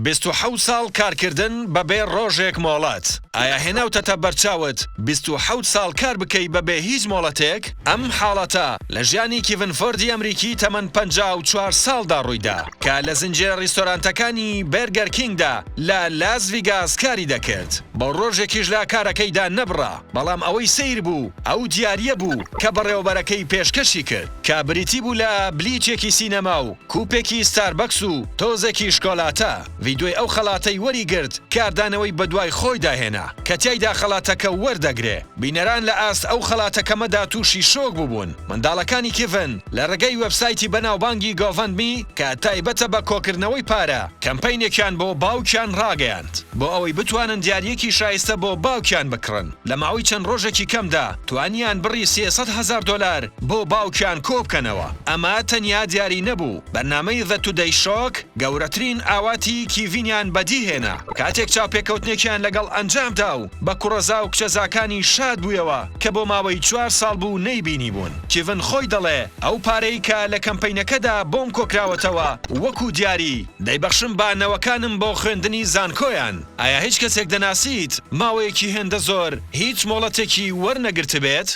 27 ساڵ کارکردن بەبێ ڕۆژێک مۆڵەت ئایا هێناوتەتە بەرچاوت 27 ساڵ کار بکەی بەبێ هیچ مۆڵەتێک؟ ئەم حاڵەتە لە ژیانی کیڤن فۆردی ئەمریکی تەمەن 54 ساڵدا ڕوویدا کە لە زنجیرە ڕیستۆرانتەکانی بەرگەر کینگدا لە لاس ڤیگاس کاری دەکرد. بۆ ڕۆژێکیش لە کارەکەیدا نەبڕا، بەڵام ئەوەی سیر بوو ئەو دیاریە بوو کە بەڕێوەبەرەکەی پێشکەشی کرد کە بریتی بوو لە بلیچێکی سینەما و کوپێکی ستاربەکس و تۆزێکی شکۆلاتە. ڤیدۆی ئەو خەڵاتەی وەریگرت کاردانەوەی بەدوای خۆی داهێنا کە تیایدا خەڵاتەکە وەردەگرێ. بینەران لە ئاست ئەو خەڵاتەکەمەدا تووشی شۆک بووبوون. منداڵەکانی کیڤن لە ڕێگەی وەبسایتی بەناوبانگی گۆڤەندمی کە تایبەتە بە کۆکردنەوەی پارە کەمپەینێکیان بۆ باوکیان ڕاگەیاند بۆ ئەوەی بتوانن دیاریەکی شایستە بۆ باوکیان بکڕن. لە ماوەی چەند ڕۆژێکی کەمدا توانیان بڕی 300,000 دلار بۆ باوکیان کۆبکەنەوە. ئەمە تەنیا دیاری نەبوو، بەرنامەی The Today Show گەورەترین ئاواتی کیڤینیان بەدیهێنا کاتێک چاوپێکەوتنێکیان لەگەڵ ئەنجامدا و بە کوڕەزا و کچەزاکانی شاد بوویەوە کە بۆ ماوەی 4 ساڵ بوو نەیبینی بوون. کیڤن خۆی دەڵێ ئەو پارەی کە لە کەمپەینەکەدا بۆم کۆکراوەتەوە وەکو دیاری دەیبەخشم بانەوەکانم بۆ خوێندنی زانکۆیان. ئایا هیچ کەسێک دەناسیت ماوەیەکی هێندە زۆر هیچ مۆڵەتێکی وەرنەگرت بێت؟